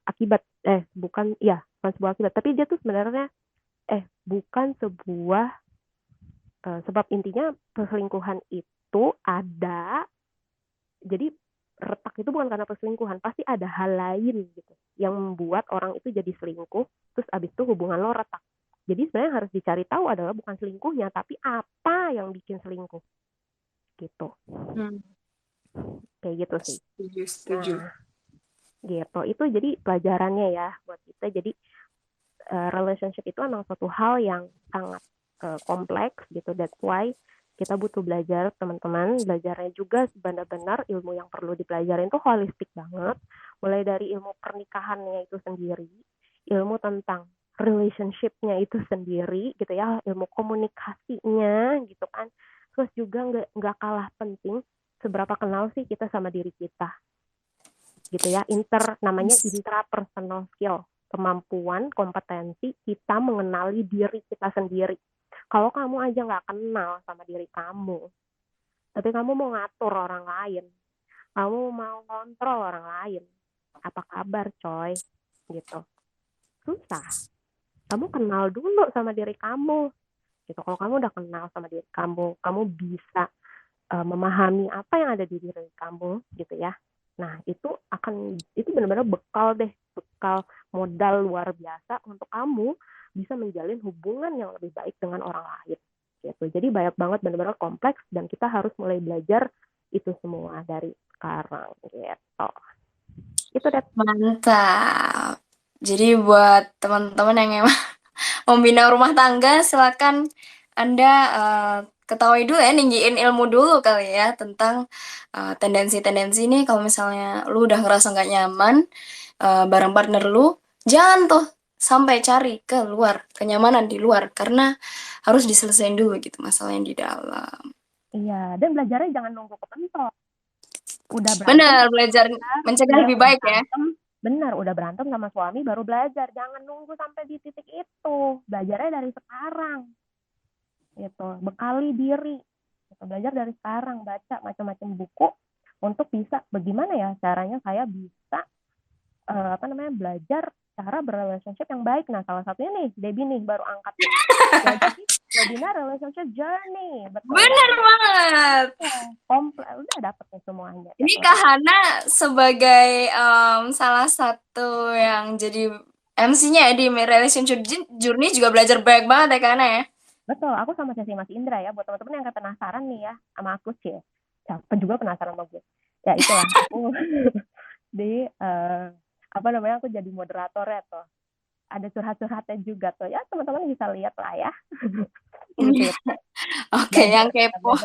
akibat bukan sebuah akibat, tapi dia tuh sebenarnya bukan sebuah sebab. Intinya perselingkuhan itu ada, jadi retak itu bukan karena perselingkuhan, pasti ada hal lain gitu yang membuat orang itu jadi selingkuh, terus abis itu hubungan lo retak. Jadi sebenarnya harus dicari tahu adalah bukan selingkuhnya, tapi apa yang bikin selingkuh gitu. Kayak gitu sih. Setuju. Nah, gitu. Itu jadi pelajarannya ya buat kita. Jadi relationship itu emang suatu hal yang sangat kompleks gitu. That's why kita butuh belajar, teman-teman. Belajarnya juga benar-benar ilmu yang perlu dipelajarin itu holistik banget. Mulai dari ilmu pernikahannya itu sendiri, ilmu tentang relationship-nya itu sendiri gitu ya, ilmu komunikasinya gitu kan. Terus juga nggak kalah penting seberapa kenal sih kita sama diri kita gitu ya, namanya intrapersonal skill, kemampuan, kompetensi kita mengenali diri kita sendiri. Kalau kamu aja nggak kenal sama diri kamu, tapi kamu mau ngatur orang lain, kamu mau kontrol orang lain, apa kabar coy gitu, susah. Kamu kenal dulu sama diri kamu gitu. Kalau kamu udah kenal sama diri kamu bisa memahami apa yang ada di diri kamu gitu ya. Nah, itu benar-benar bekal modal luar biasa untuk kamu bisa menjalin hubungan yang lebih baik dengan orang lain gitu. Jadi banyak banget, benar-benar kompleks, dan kita harus mulai belajar itu semua dari sekarang gitu. Itu deh. Mantap. Jadi buat teman-teman yang emang membina rumah tangga, silakan Anda ketahui dulu ya, ninggiin ilmu dulu kali ya tentang tendensi-tendensi ini. Kalau misalnya lu udah ngerasa nggak nyaman bareng partner lu, jangan tuh sampai cari ke luar, kenyamanan di luar, karena harus diselesain dulu gitu masalah yang di dalam. Iya, dan belajarnya jangan nunggu kepentok. Udah Bener, berantem, belajar mencegah lebih baik ya. Bener, udah berantem sama suami baru belajar. Jangan nunggu sampai di titik itu. Belajarnya dari sekarang. Gitu. Bekali diri. Gitu. Belajar dari sekarang. Baca macam-macam buku untuk bisa bagaimana ya caranya saya bisa belajar cara berrelationship yang baik. Nah, salah satunya nih, Debbie nih baru angkat lagi webinar relationship journey. Betul. Bener banget. Komplek, udah dapet nih semuanya. Ini Kak Hana sebagai salah satu yang jadi MC-nya ya di Relationship Journey juga belajar banyak banget ya Kak Hana ya. Betul, aku sama sesi Mas Indra ya. Buat teman-teman yang penasaran nih ya sama aku sih, siapa juga penasaran sama gue. Ya itulah aku di aku jadi moderatornya tuh. Ada curhat-curhatnya juga tuh. Ya teman-teman bisa lihat lah ya. Oke, yang kepo.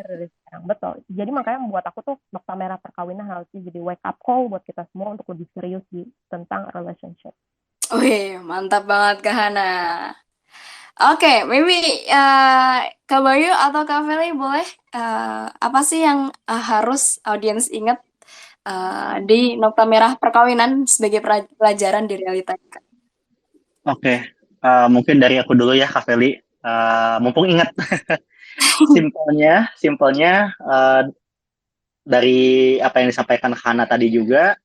Betul. Jadi makanya membuat aku tuh Nokta Merah Perkawinan harusnya jadi wake up call buat kita semua untuk lebih serius tentang relationship. Wih, mantap banget Kak Hana. Oke, maybe Kak Bayu atau Kak Feli boleh apa sih yang harus audiens ingat di Nokta Merah Perkawinan sebagai pelajaran di realita? Oke, mungkin dari aku dulu ya Kak Feli. Mumpung ingat. Simpelnya dari apa yang disampaikan Hana tadi juga,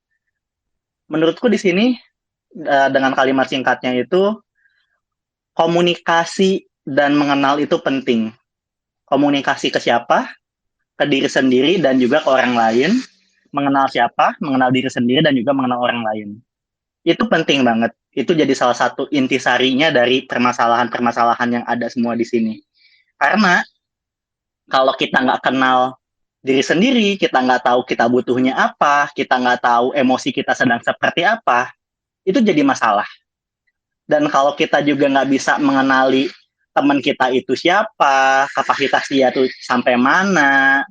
menurutku di sini dengan kalimat singkatnya itu komunikasi dan mengenal itu penting. Komunikasi ke siapa? Ke diri sendiri dan juga ke orang lain. Mengenal siapa? Mengenal diri sendiri dan juga mengenal orang lain. Itu penting banget. Itu jadi salah satu intisarinya dari permasalahan-permasalahan yang ada semua di sini. Karena kalau kita nggak kenal diri sendiri, kita nggak tahu kita butuhnya apa, kita nggak tahu emosi kita sedang seperti apa, itu jadi masalah. Dan kalau kita juga nggak bisa mengenali teman kita itu siapa, kapasitas dia tuh sampai mana,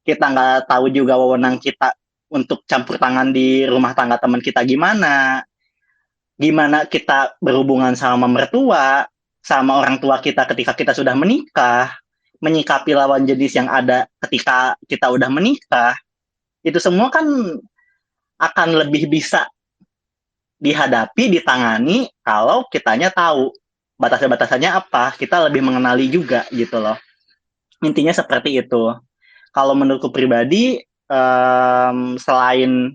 kita nggak tahu juga wewenang kita untuk campur tangan di rumah tangga teman kita gimana kita berhubungan sama mertua, sama orang tua kita ketika kita sudah menikah, menyikapi lawan jenis yang ada ketika kita udah menikah, itu semua kan akan lebih bisa dihadapi, ditangani kalau kitanya tahu batasan-batasannya apa, kita lebih mengenali juga gitu loh. Intinya seperti itu. Kalau menurutku pribadi, selain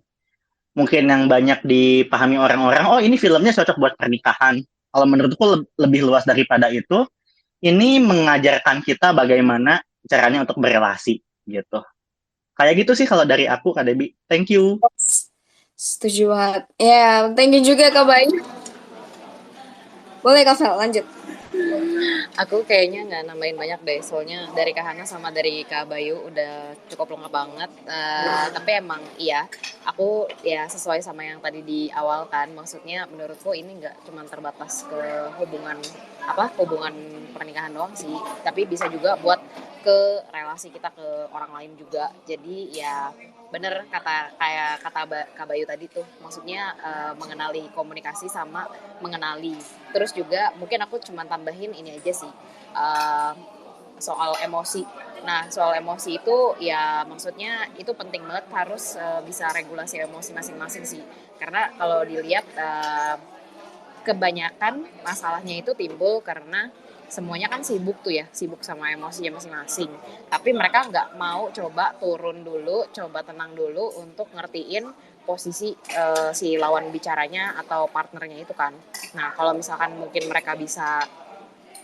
mungkin yang banyak dipahami orang-orang, oh ini filmnya cocok buat pernikahan. Kalau menurutku lebih luas daripada itu, ini mengajarkan kita bagaimana caranya untuk berelasi gitu. Kayak gitu sih kalau dari aku, Kak Debbie. Thank you. Setuju banget. Ya, thank you juga Kak Bayu. Boleh Kak Fel, lanjut. Aku kayaknya nggak nambahin banyak deh, soalnya dari Kak Hana sama dari Kak Bayu udah cukup lengkap banget. Tapi emang iya, aku ya sesuai sama yang tadi di awal kan, maksudnya menurutku ini nggak cuma terbatas ke hubungan pernikahan doang sih, tapi bisa juga buat ke relasi kita ke orang lain juga. Jadi ya bener kayak kata Kak Bayu tadi tuh, maksudnya mengenali komunikasi sama mengenali. Terus juga mungkin aku cuma tambahin ini aja sih, uh, soal emosi. Nah, soal emosi itu ya maksudnya itu penting banget, harus bisa regulasi emosi masing-masing sih. Karena kalau dilihat kebanyakan masalahnya itu timbul karena semuanya kan sibuk tuh ya, sibuk sama emosinya masing-masing. Tapi mereka nggak mau coba turun dulu, coba tenang dulu untuk ngertiin posisi si lawan bicaranya atau partnernya itu kan. Nah, kalau misalkan mungkin mereka bisa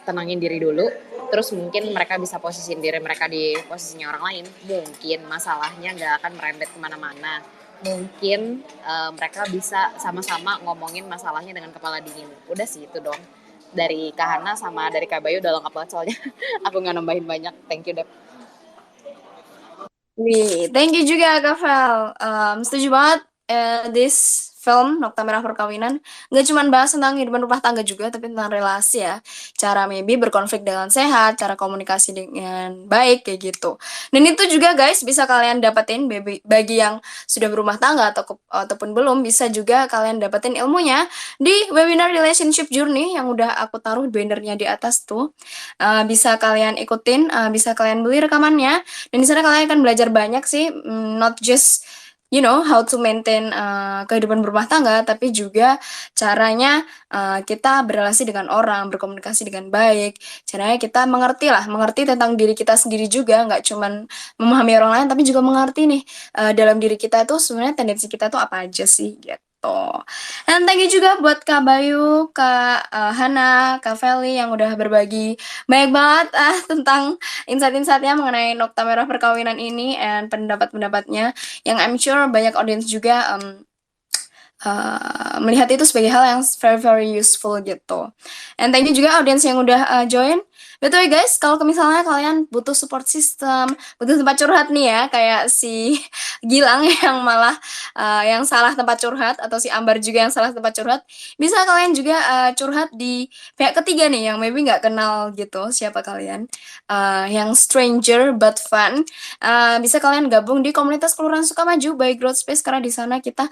tenangin diri dulu, terus mungkin mereka bisa posisiin diri mereka di posisinya orang lain, mungkin masalahnya nggak akan merembet kemana-mana. Mungkin mereka bisa sama-sama ngomongin masalahnya dengan kepala dingin. Udah sih itu dong. Dari Kak Hana sama dari Kak Bayu udah lengkap banget soalnya. Aku nggak nambahin banyak. Thank you, Dep. Wih, thank you juga Kak Vel. Setuju banget, this film Nokta Merah Perkawinan nggak cuma bahas tentang kehidupan rumah tangga juga, tapi tentang relasi ya. Cara maybe berkonflik dengan sehat, cara komunikasi dengan baik kayak gitu. Dan itu juga guys bisa kalian dapetin bagi yang sudah berumah tangga ataupun belum, bisa juga kalian dapetin ilmunya di webinar Relationship Journey yang udah aku taruh bannernya di atas tuh. Bisa kalian ikutin, bisa kalian beli rekamannya. Dan di sana kalian akan belajar banyak sih, not just how to maintain kehidupan berumah tangga, tapi juga caranya kita berrelasi dengan orang, berkomunikasi dengan baik. Caranya kita mengerti tentang diri kita sendiri juga, nggak cuman memahami orang lain, tapi juga mengerti nih dalam diri kita tuh sebenarnya tendensi kita tuh apa aja sih gitu. Dan thank you juga buat Kak Bayu, Kak Hana, Kak Feli yang udah berbagi banyak banget tentang insight-insightnya mengenai Nokta Merah Perkawinan ini and pendapat-pendapatnya yang I'm sure banyak audiens juga melihat itu sebagai hal yang very very useful gitu. And thank you juga audiens yang udah join. Betul ya guys, kalau misalnya kalian butuh support system, butuh tempat curhat nih ya, kayak si Gilang yang malah yang salah tempat curhat, atau si Ambar juga yang salah tempat curhat, bisa kalian juga curhat di pihak ketiga nih yang maybe nggak kenal gitu siapa kalian, yang stranger but fun. Bisa kalian gabung di komunitas Kelurahan Sukamaju by Growth Space, karena di sana kita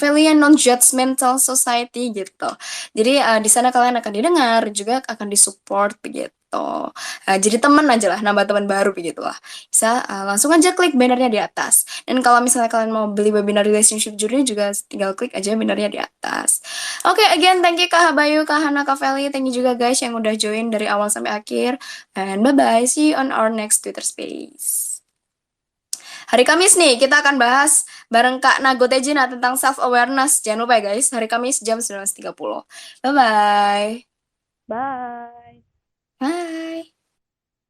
Valiant Non-Judgmental Society gitu. Jadi di sana kalian akan didengar, juga akan disupport begitu. Jadi teman aja lah, nambah teman baru begitu lah. Bisa langsung aja klik bannernya di atas. Dan kalau misalnya kalian mau beli webinar Relationship Journey juga tinggal klik aja bannernya di atas. Oke, again thank you Kak Bayu, Kak Hana, Kak Feli. Thank you juga guys yang udah join dari awal sampai akhir. And bye-bye, see you on our next Twitter Space. Hari Kamis nih, kita akan bahas bareng Kak Nago Tejina tentang self-awareness. Jangan lupa ya guys, hari Kamis jam 19.30. Bye-bye. Bye.